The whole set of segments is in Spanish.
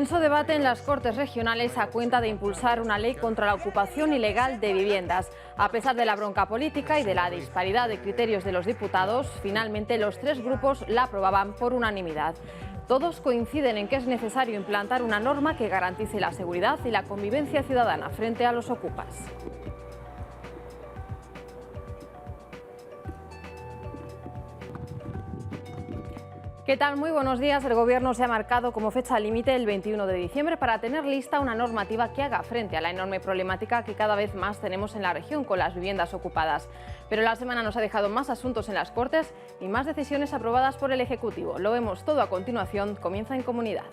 Tenso debate en las Cortes regionales a cuenta de impulsar una ley contra la ocupación ilegal de viviendas. A pesar de la bronca política y de la disparidad de criterios de los diputados, finalmente los tres grupos la aprobaban por unanimidad. Todos coinciden en que es necesario implantar una norma que garantice la seguridad y la convivencia ciudadana frente a los ocupas. ¿Qué tal? Muy buenos días. El Gobierno se ha marcado como fecha límite el 21 de diciembre para tener lista una normativa que haga frente a la enorme problemática que cada vez más tenemos en la región con las viviendas ocupadas. Pero la semana nos ha dejado más asuntos en las Cortes y más decisiones aprobadas por el Ejecutivo. Lo vemos todo a continuación. Comienza En Comunidad.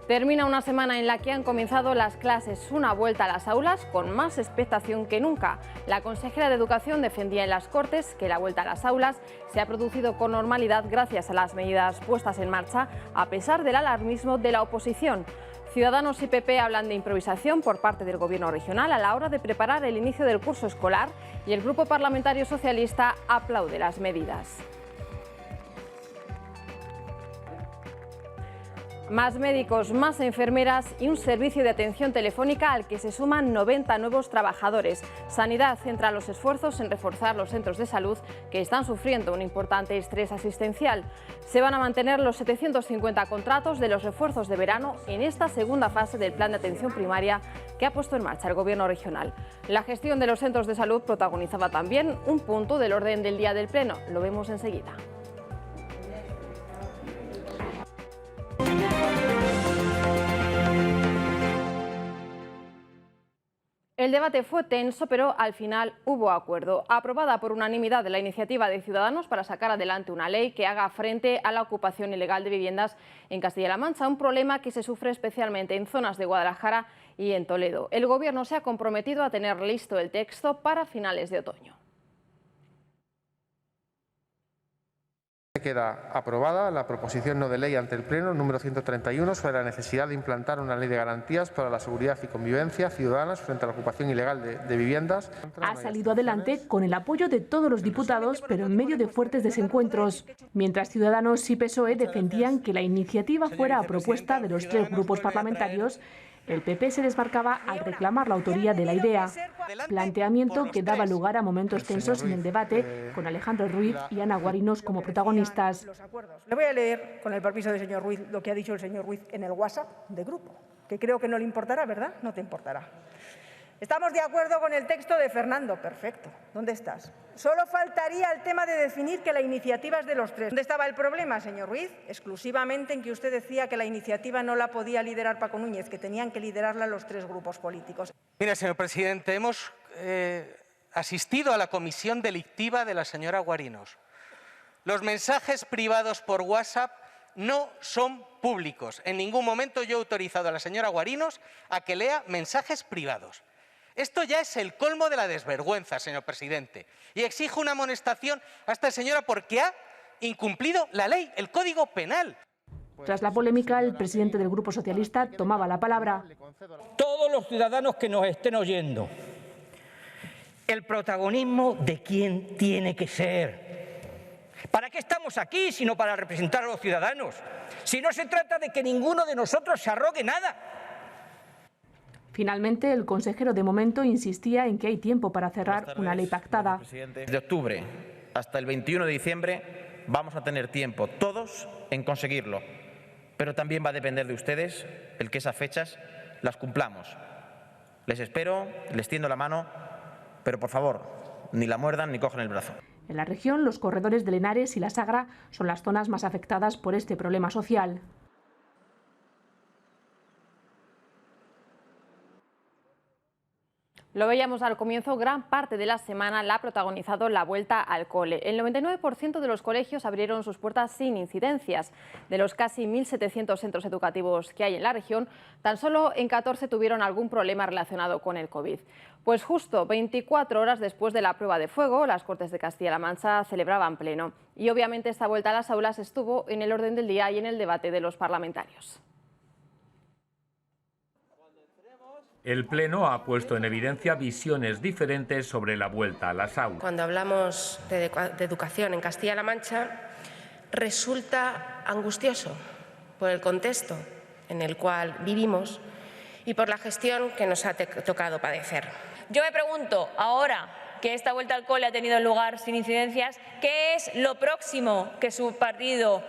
Termina una semana en la que han comenzado las clases, una vuelta a las aulas con más expectación que nunca. La consejera de Educación defendía en las Cortes que la vuelta a las aulas se ha producido con normalidad gracias a las medidas puestas en marcha, a pesar del alarmismo de la oposición. Ciudadanos y PP hablan de improvisación por parte del Gobierno regional a la hora de preparar el inicio del curso escolar y el Grupo Parlamentario Socialista aplaude las medidas. Más médicos, más enfermeras y un servicio de atención telefónica al que se suman 90 nuevos trabajadores. Sanidad centra los esfuerzos en reforzar los centros de salud que están sufriendo un importante estrés asistencial. Se van a mantener los 750 contratos de los refuerzos de verano en esta segunda fase del plan de atención primaria que ha puesto en marcha el Gobierno regional. La gestión de los centros de salud protagonizaba también un punto del orden del día del Pleno. Lo vemos enseguida. El debate fue tenso, pero al final hubo acuerdo. Aprobada por unanimidad la iniciativa de Ciudadanos para sacar adelante una ley que haga frente a la ocupación ilegal de viviendas en Castilla-La Mancha, un problema que se sufre especialmente en zonas de Guadalajara y en Toledo. El Gobierno se ha comprometido a tener listo el texto para finales de otoño. Queda aprobada la proposición no de ley ante el Pleno número 131 sobre la necesidad de implantar una ley de garantías para la seguridad y convivencia ciudadanas frente a la ocupación ilegal de viviendas. Ha salido adelante con el apoyo de todos los diputados, pero en medio de fuertes desencuentros. Mientras Ciudadanos y PSOE defendían que la iniciativa fuera a propuesta de los tres grupos parlamentarios, el PP se desmarcaba al reclamar la autoría de la idea, planteamiento que daba lugar a momentos tensos en el debate, con Alejandro Ruiz y Ana Guarinos como protagonistas. Le voy a leer, con el permiso del señor Ruiz, lo que ha dicho el señor Ruiz en el WhatsApp de grupo, que creo que no le importará, ¿verdad? No te importará. Estamos de acuerdo con el texto de Fernando. Perfecto. ¿Dónde estás? Solo faltaría el tema de definir que la iniciativa es de los tres. ¿Dónde estaba el problema, señor Ruiz? Exclusivamente en que usted decía que la iniciativa no la podía liderar Paco Núñez, que tenían que liderarla los tres grupos políticos. Mira, señor presidente, hemos asistido a la comisión delictiva de la señora Guarinos. Los mensajes privados por WhatsApp no son públicos. En ningún momento yo he autorizado a la señora Guarinos a que lea mensajes privados. Esto ya es el colmo de la desvergüenza, señor presidente. Y exijo una amonestación a esta señora porque ha incumplido la ley, el Código Penal. Tras la polémica, el presidente del Grupo Socialista tomaba la palabra. Todos los ciudadanos que nos estén oyendo, el protagonismo de quién tiene que ser. ¿Para qué estamos aquí sino para representar a los ciudadanos? Si no se trata de que ninguno de nosotros se arrogue nada. Finalmente, el consejero de momento insistía en que hay tiempo para cerrar una ley pactada. De octubre hasta el 21 de diciembre vamos a tener tiempo todos en conseguirlo, pero también va a depender de ustedes el que esas fechas las cumplamos. Les espero, les tiendo la mano, pero por favor, ni la muerdan ni cojan el brazo. En la región, los corredores del Henares y la Sagra son las zonas más afectadas por este problema social. Lo veíamos al comienzo, gran parte de la semana la ha protagonizado la vuelta al cole. El 99% de los colegios abrieron sus puertas sin incidencias. De los casi 1.700 centros educativos que hay en la región, tan solo en 14 tuvieron algún problema relacionado con el COVID. Pues justo 24 horas después de la prueba de fuego, las Cortes de Castilla-La Mancha celebraban pleno. Y obviamente esta vuelta a las aulas estuvo en el orden del día y en el debate de los parlamentarios. El Pleno ha puesto en evidencia visiones diferentes sobre la vuelta a las aulas. Cuando hablamos de educación en Castilla-La Mancha, resulta angustioso por el contexto en el cual vivimos y por la gestión que nos ha tocado padecer. Yo me pregunto, ahora que esta vuelta al cole ha tenido lugar sin incidencias, ¿qué es lo próximo que sus partidos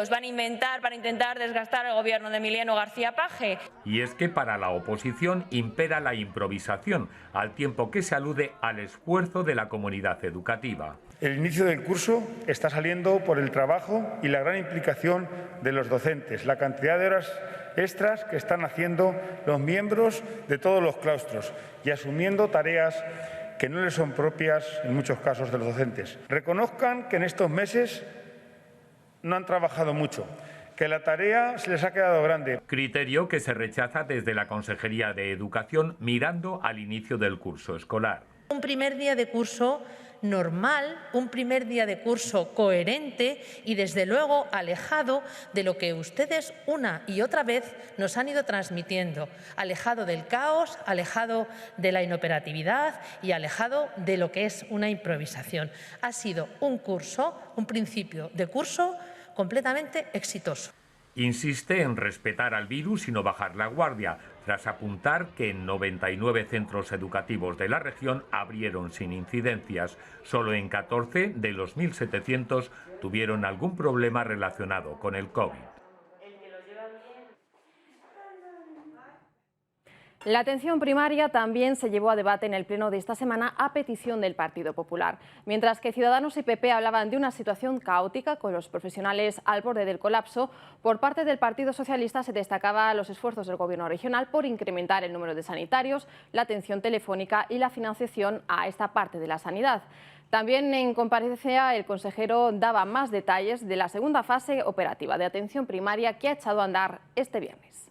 van a inventar para intentar desgastar al gobierno de Emiliano García Paje? Y es que para la oposición impera la improvisación, al tiempo que se alude al esfuerzo de la comunidad educativa. El inicio del curso está saliendo por el trabajo y la gran implicación de los docentes, la cantidad de horas extras que están haciendo los miembros de todos los claustros y asumiendo tareas que no les son propias en muchos casos de los docentes. Reconozcan que en estos meses no han trabajado mucho, que la tarea se les ha quedado grande. Criterio que se rechaza desde la Consejería de Educación mirando al inicio del curso escolar. Un primer día de curso normal, un primer día de curso coherente y, desde luego, alejado de lo que ustedes una y otra vez nos han ido transmitiendo, alejado del caos, alejado de la inoperatividad y alejado de lo que es una improvisación. Ha sido un curso, un principio de curso completamente exitoso. Insiste en respetar al virus y no bajar la guardia, tras apuntar que en 99 centros educativos de la región abrieron sin incidencias. Solo en 14 de los 1.700 tuvieron algún problema relacionado con el COVID. La atención primaria también se llevó a debate en el pleno de esta semana a petición del Partido Popular. Mientras que Ciudadanos y PP hablaban de una situación caótica con los profesionales al borde del colapso, por parte del Partido Socialista se destacaba los esfuerzos del Gobierno regional por incrementar el número de sanitarios, la atención telefónica y la financiación a esta parte de la sanidad. También en comparecencia el consejero daba más detalles de la segunda fase operativa de atención primaria que ha echado a andar este viernes.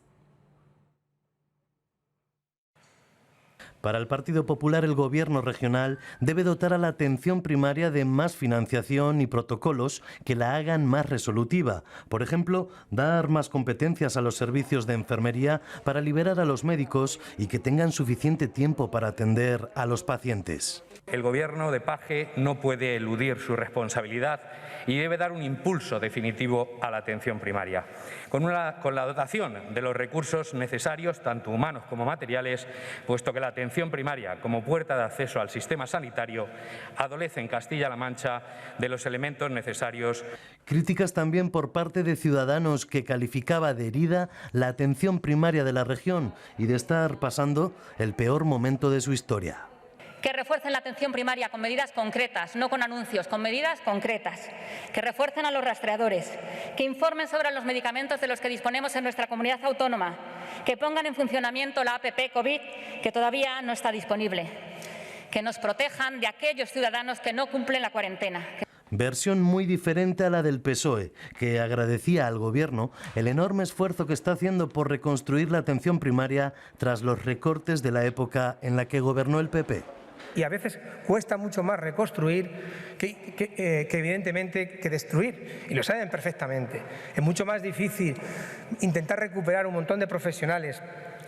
Para el Partido Popular, el Gobierno regional debe dotar a la atención primaria de más financiación y protocolos que la hagan más resolutiva. Por ejemplo, dar más competencias a los servicios de enfermería para liberar a los médicos y que tengan suficiente tiempo para atender a los pacientes. El Gobierno de Paje no puede eludir su responsabilidad y debe dar un impulso definitivo a la atención primaria, con la dotación de los recursos necesarios, tanto humanos como materiales, puesto que la atención primaria, como puerta de acceso al sistema sanitario, adolece en Castilla-La Mancha de los elementos necesarios. Críticas también por parte de Ciudadanos, que calificaba de herida la atención primaria de la región y de estar pasando el peor momento de su historia. Que refuercen la atención primaria con medidas concretas, no con anuncios, con medidas concretas. Que refuercen a los rastreadores. Que informen sobre los medicamentos de los que disponemos en nuestra comunidad autónoma. Que pongan en funcionamiento la APP COVID, que todavía no está disponible. Que nos protejan de aquellos ciudadanos que no cumplen la cuarentena. Versión muy diferente a la del PSOE, que agradecía al Gobierno el enorme esfuerzo que está haciendo por reconstruir la atención primaria tras los recortes de la época en la que gobernó el PP. Y a veces cuesta mucho más reconstruir que evidentemente que destruir, y lo saben perfectamente. Es mucho más difícil intentar recuperar un montón de profesionales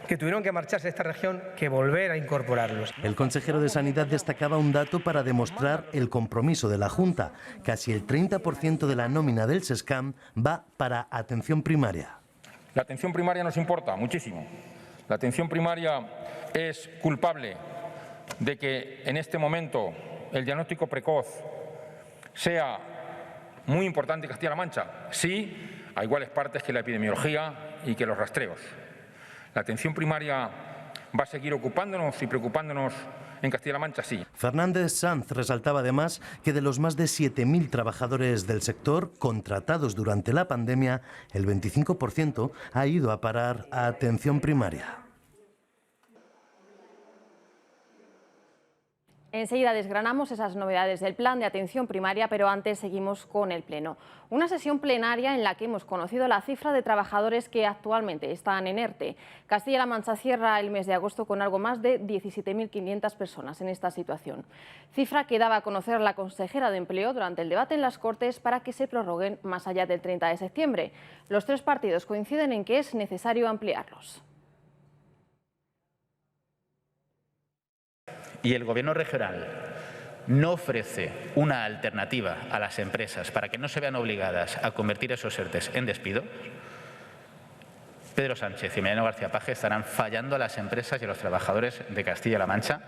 que tuvieron que marcharse de esta región que volver a incorporarlos. El consejero de Sanidad destacaba un dato para demostrar el compromiso de la Junta. Casi el 30% de la nómina del SESCAM va para atención primaria. La atención primaria nos importa muchísimo. La atención primaria es culpable de que en este momento el diagnóstico precoz sea muy importante en Castilla-La Mancha, sí, a iguales partes que la epidemiología y que los rastreos. La atención primaria va a seguir ocupándonos y preocupándonos en Castilla-La Mancha, sí. Fernández Sanz resaltaba además que de los más de 7.000 trabajadores del sector contratados durante la pandemia, el 25% ha ido a parar a atención primaria. Enseguida desgranamos esas novedades del plan de atención primaria, pero antes seguimos con el Pleno. Una sesión plenaria en la que hemos conocido la cifra de trabajadores que actualmente están en ERTE. Castilla-La Mancha cierra el mes de agosto con algo más de 17.500 personas en esta situación. Cifra que daba a conocer la consejera de Empleo durante el debate en las Cortes para que se prorroguen más allá del 30 de septiembre. Los tres partidos coinciden en que es necesario ampliarlos. Y el Gobierno regional no ofrece una alternativa a las empresas para que no se vean obligadas a convertir esos ERTEs en despidos, Pedro Sánchez y Emiliano García Paje estarán fallando a las empresas y a los trabajadores de Castilla-La Mancha,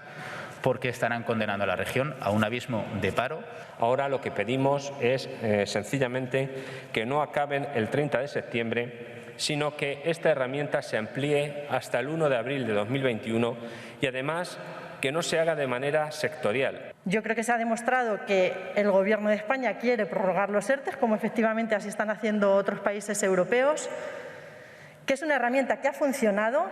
porque estarán condenando a la región a un abismo de paro. Ahora lo que pedimos es sencillamente que no acaben el 30 de septiembre, sino que esta herramienta se amplíe hasta el 1 de abril de 2021 y además que no se haga de manera sectorial. Yo creo que se ha demostrado que el Gobierno de España quiere prorrogar los ERTE, como efectivamente así están haciendo otros países europeos, que es una herramienta que ha funcionado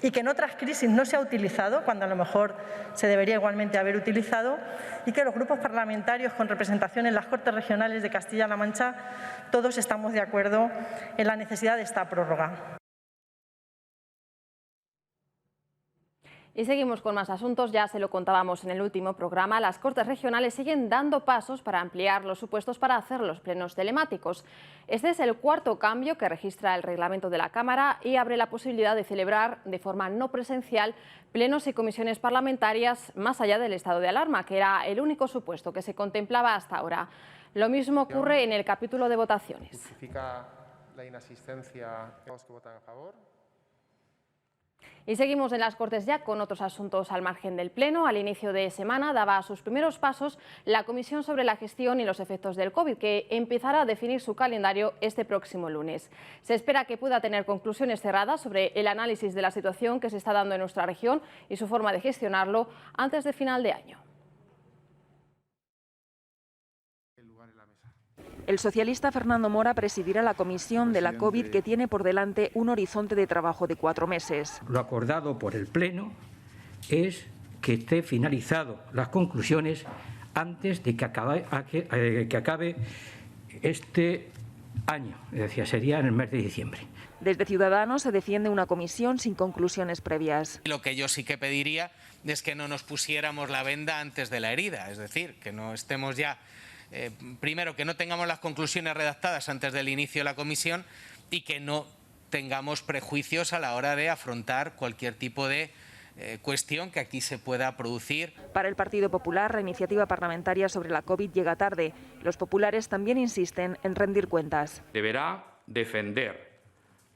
y que en otras crisis no se ha utilizado, cuando a lo mejor se debería igualmente haber utilizado, y que los grupos parlamentarios con representación en las Cortes Regionales de Castilla-La Mancha todos estamos de acuerdo en la necesidad de esta prórroga. Y seguimos con más asuntos, ya se lo contábamos en el último programa, las Cortes Regionales siguen dando pasos para ampliar los supuestos para hacer los plenos telemáticos. Este es el cuarto cambio que registra el reglamento de la Cámara y abre la posibilidad de celebrar de forma no presencial plenos y comisiones parlamentarias más allá del estado de alarma, que era el único supuesto que se contemplaba hasta ahora. Lo mismo ocurre en el capítulo de votaciones. Justifica la inasistencia de los que votan a favor. Y seguimos en las Cortes ya con otros asuntos al margen del Pleno. Al inicio de semana daba sus primeros pasos la Comisión sobre la Gestión y los Efectos del COVID, que empezará a definir su calendario este próximo lunes. Se espera que pueda tener conclusiones cerradas sobre el análisis de la situación que se está dando en nuestra región y su forma de gestionarlo antes de final de año. El socialista Fernando Mora presidirá la comisión de la COVID, que tiene por delante un horizonte de trabajo de 4 meses. Lo acordado por el Pleno es que esté finalizado las conclusiones antes de que acabe este año, es decir, sería en el mes de diciembre. Desde Ciudadanos se defiende una comisión sin conclusiones previas. Lo que yo sí que pediría es que no nos pusiéramos la venda antes de la herida, es decir, que no estemos ya... primero, que no tengamos las conclusiones redactadas antes del inicio de la comisión y que no tengamos prejuicios a la hora de afrontar cualquier tipo de cuestión que aquí se pueda producir. Para el Partido Popular, la iniciativa parlamentaria sobre la COVID llega tarde. Los populares también insisten en rendir cuentas. Deberá defender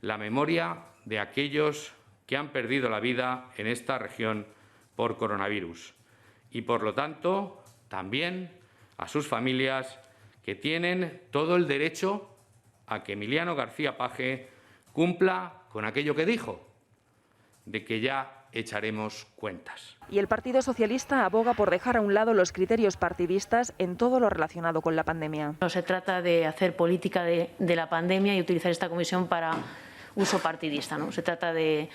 la memoria de aquellos que han perdido la vida en esta región por coronavirus y, por lo tanto, también a sus familias, que tienen todo el derecho a que Emiliano García Paje cumpla con aquello que dijo, de que ya echaremos cuentas. Y el Partido Socialista aboga por dejar a un lado los criterios partidistas en todo lo relacionado con la pandemia. No se trata de hacer política de la pandemia y utilizar esta comisión para uso partidista, ¿no? Se trata de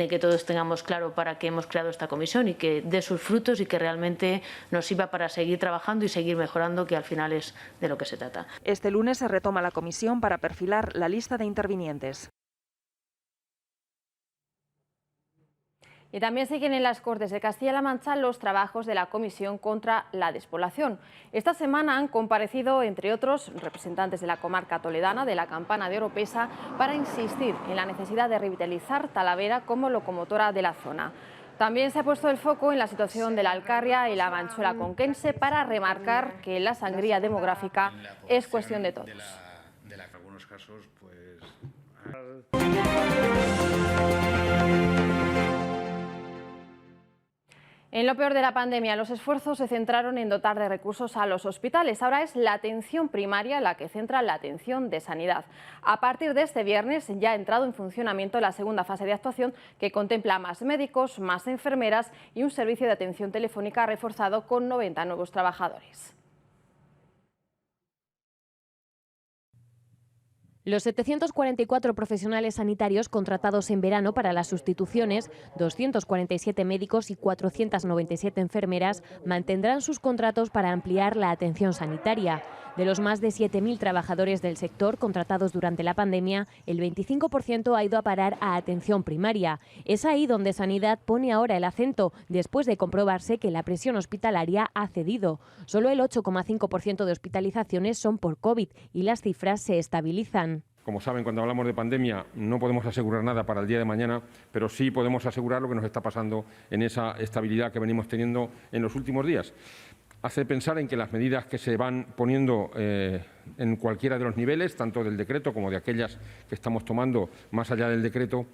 que todos tengamos claro para qué hemos creado esta comisión y que dé sus frutos y que realmente nos sirva para seguir trabajando y seguir mejorando, que al final es de lo que se trata. Este lunes se retoma la comisión para perfilar la lista de intervinientes. Y también siguen en las Cortes de Castilla-La Mancha los trabajos de la Comisión contra la Despoblación. Esta semana han comparecido, entre otros, representantes de la comarca toledana, de la Campana de Oropesa, para insistir en la necesidad de revitalizar Talavera como locomotora de la zona. También se ha puesto el foco en la situación de la Alcarria y la Manchuela conquense para remarcar que la sangría demográfica es cuestión de todos. En algunos casos, pues... En lo peor de la pandemia, los esfuerzos se centraron en dotar de recursos a los hospitales. Ahora es la atención primaria la que centra la atención de sanidad. A partir de este viernes ya ha entrado en funcionamiento la segunda fase de actuación, que contempla más médicos, más enfermeras y un servicio de atención telefónica reforzado con 90 nuevos trabajadores. Los 744 profesionales sanitarios contratados en verano para las sustituciones, 247 médicos y 497 enfermeras mantendrán sus contratos para ampliar la atención sanitaria. De los más de 7.000 trabajadores del sector contratados durante la pandemia, el 25% ha ido a parar a atención primaria. Es ahí donde Sanidad pone ahora el acento, después de comprobarse que la presión hospitalaria ha cedido. Solo el 8,5% de hospitalizaciones son por COVID y las cifras se estabilizan. Como saben, cuando hablamos de pandemia no podemos asegurar nada para el día de mañana, pero sí podemos asegurar lo que nos está pasando en esa estabilidad que venimos teniendo en los últimos días. Hace pensar en que las medidas que se van poniendo en cualquiera de los niveles, tanto del decreto como de aquellas que estamos tomando más allá del decreto,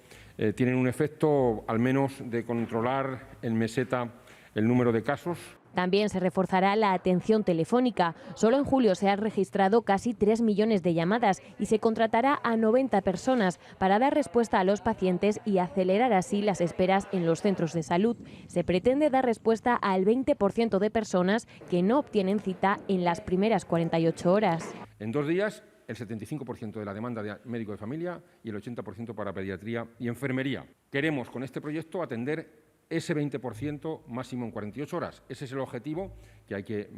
tienen un efecto al menos de controlar en meseta el número de casos. También se reforzará la atención telefónica. Solo en julio se han registrado casi 3 millones de llamadas y se contratará a 90 personas para dar respuesta a los pacientes y acelerar así las esperas en los centros de salud. Se pretende dar respuesta al 20% de personas que no obtienen cita en las primeras 48 horas. En 2 días, el 75% de la demanda de médico de familia y el 80% para pediatría y enfermería. Queremos con este proyecto atender ese 20% máximo en 48 horas. Ese es el objetivo que hay que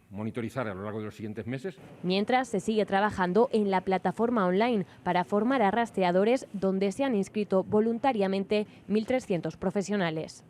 monitorizar a lo largo de los siguientes meses. Mientras se sigue trabajando en la plataforma online para formar a rastreadores, donde se han inscrito voluntariamente 1.300 profesionales.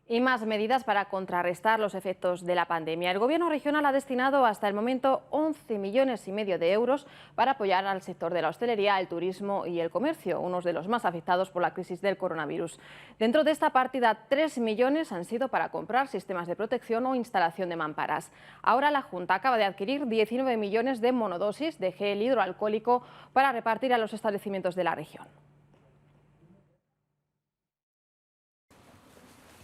Y más medidas para contrarrestar los efectos de la pandemia. El Gobierno regional ha destinado hasta el momento 11,5 millones de euros para apoyar al sector de la hostelería, el turismo y el comercio, unos de los más afectados por la crisis del coronavirus. Dentro de esta partida, 3 millones han sido para comprar sistemas de protección o instalación de mamparas. Ahora la Junta acaba de adquirir 19 millones de monodosis de gel hidroalcohólico para repartir a los establecimientos de la región.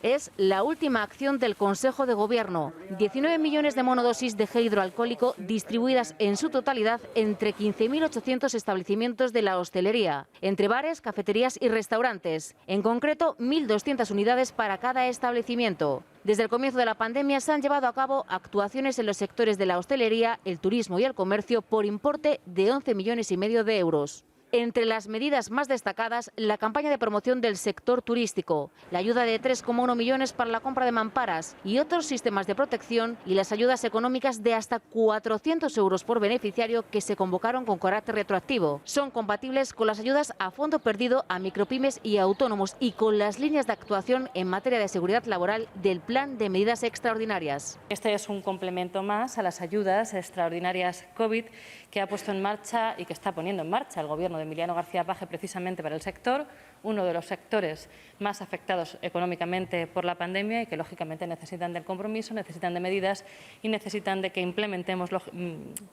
Es la última acción del Consejo de Gobierno. 19 millones de monodosis de gel hidroalcohólico distribuidas en su totalidad entre 15.800 establecimientos de la hostelería, entre bares, cafeterías y restaurantes. En concreto, 1.200 unidades para cada establecimiento. Desde el comienzo de la pandemia se han llevado a cabo actuaciones en los sectores de la hostelería, el turismo y el comercio por importe de 11,5 millones de euros. Entre las medidas más destacadas, la campaña de promoción del sector turístico, la ayuda de 3,1 millones para la compra de mamparas y otros sistemas de protección y las ayudas económicas de hasta 400 euros por beneficiario que se convocaron con carácter retroactivo. Son compatibles con las ayudas a fondo perdido a micropymes y autónomos y con las líneas de actuación en materia de seguridad laboral del Plan de Medidas Extraordinarias. Este es un complemento más a las ayudas extraordinarias COVID que ha puesto en marcha y que está poniendo en marcha el Gobierno de Emiliano García Paje precisamente para el sector, uno de los sectores más afectados económicamente por la pandemia y que lógicamente necesitan del compromiso, necesitan de medidas y necesitan de que implementemos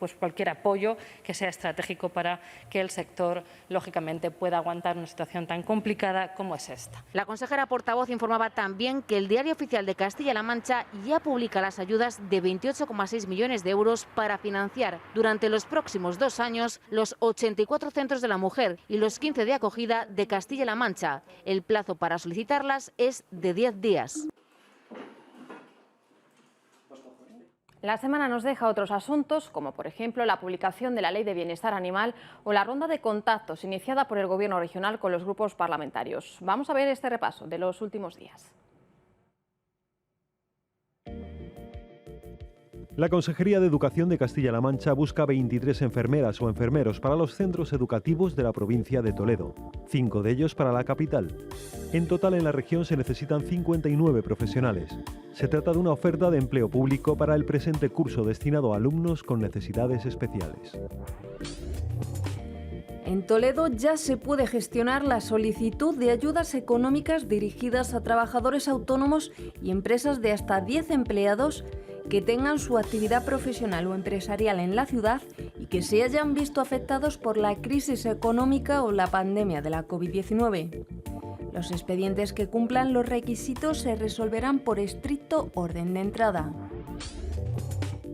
pues cualquier apoyo que sea estratégico para que el sector lógicamente pueda aguantar una situación tan complicada como es esta. La consejera portavoz informaba también que el Diario Oficial de Castilla-La Mancha ya publica las ayudas de 28,6 millones de euros para financiar durante los próximos 2 años los 84 centros de la mujer y los 15 de acogida de Castilla-La Mancha. El plazo para solicitarlas es de 10 días. La semana nos deja otros asuntos, como por ejemplo la publicación de la Ley de Bienestar Animal o la ronda de contactos iniciada por el Gobierno regional con los grupos parlamentarios. Vamos a ver este repaso de los últimos días. La Consejería de Educación de Castilla-La Mancha busca 23 enfermeras o enfermeros para los centros educativos de la provincia de Toledo, 5 de ellos para la capital. En total en la región se necesitan 59 profesionales. Se trata de una oferta de empleo público para el presente curso destinado a alumnos con necesidades especiales. En Toledo ya se puede gestionar la solicitud de ayudas económicas dirigidas a trabajadores autónomos y empresas de hasta 10 empleados que tengan su actividad profesional o empresarial en la ciudad y que se hayan visto afectados por la crisis económica o la pandemia de la COVID-19. Los expedientes que cumplan los requisitos se resolverán por estricto orden de entrada.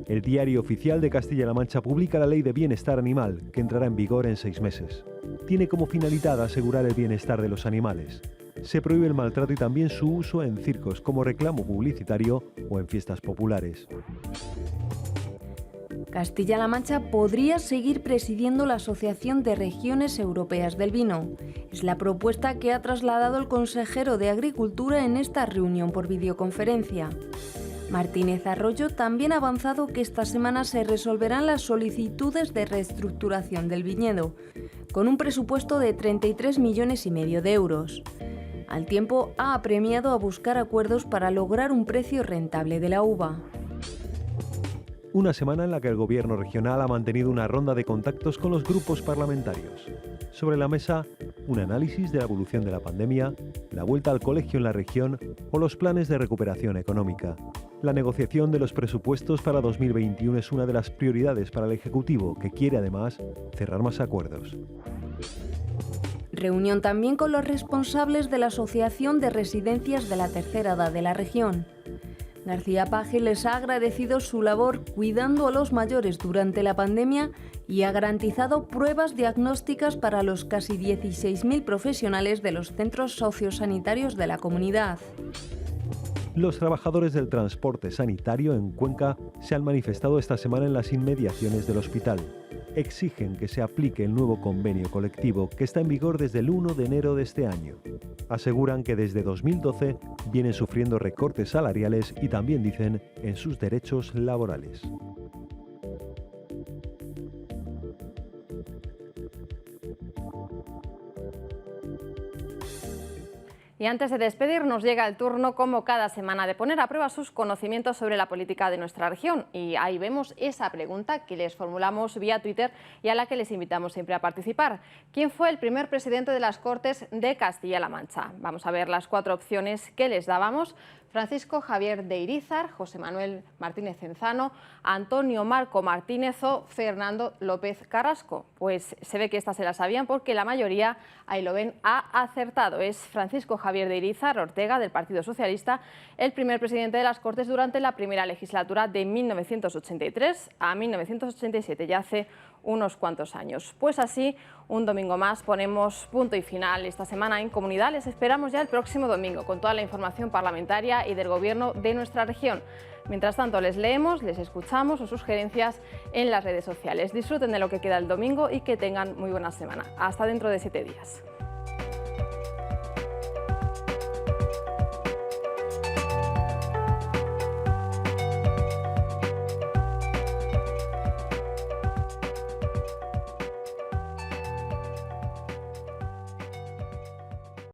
El Diario Oficial de Castilla-La Mancha publica la Ley de Bienestar Animal, que entrará en vigor en 6 meses. Tiene como finalidad asegurar el bienestar de los animales. Se prohíbe el maltrato y también su uso en circos como reclamo publicitario o en fiestas populares. Castilla-La Mancha podría seguir presidiendo la Asociación de Regiones Europeas del Vino. Es la propuesta que ha trasladado el consejero de Agricultura en esta reunión por videoconferencia. Martínez Arroyo también ha avanzado que esta semana se resolverán las solicitudes de reestructuración del viñedo, con un presupuesto de 33,5 millones de euros. Al tiempo, ha apremiado a buscar acuerdos para lograr un precio rentable de la uva. Una semana en la que el Gobierno regional ha mantenido una ronda de contactos con los grupos parlamentarios. Sobre la mesa, un análisis de la evolución de la pandemia, la vuelta al colegio en la región o los planes de recuperación económica. La negociación de los presupuestos para 2021 es una de las prioridades para el Ejecutivo, que quiere además cerrar más acuerdos. Reunión también con los responsables de la Asociación de Residencias de la Tercera Edad de la región. García Paje les ha agradecido su labor cuidando a los mayores durante la pandemia y ha garantizado pruebas diagnósticas para los casi 16.000 profesionales de los centros sociosanitarios de la comunidad. Los trabajadores del transporte sanitario en Cuenca se han manifestado esta semana en las inmediaciones del hospital. Exigen que se aplique el nuevo convenio colectivo que está en vigor desde el 1 de enero de este año. Aseguran que desde 2012 vienen sufriendo recortes salariales y también dicen en sus derechos laborales. Y antes de despedirnos llega el turno, como cada semana, de poner a prueba sus conocimientos sobre la política de nuestra región. Y ahí vemos esa pregunta que les formulamos vía Twitter y a la que les invitamos siempre a participar. ¿Quién fue el primer presidente de las Cortes de Castilla-La Mancha? Vamos a ver las 4 opciones que les dábamos. Francisco Javier de Irízar, José Manuel Martínez Enzano, Antonio Marco Martínez o Fernando López Carrasco. Pues se ve que estas se las sabían porque la mayoría, ahí lo ven, ha acertado. Es Francisco Javier de Irízar Ortega, del Partido Socialista, el primer presidente de las Cortes durante la primera legislatura de 1983 a 1987, ya hace unos cuantos años. Pues así, un domingo más ponemos punto y final esta semana en Comunidad. Les esperamos ya el próximo domingo con toda la información parlamentaria y del Gobierno de nuestra región. Mientras tanto, les leemos, les escuchamos o sugerencias en las redes sociales. Disfruten de lo que queda el domingo y que tengan muy buena semana. Hasta dentro de 7 días.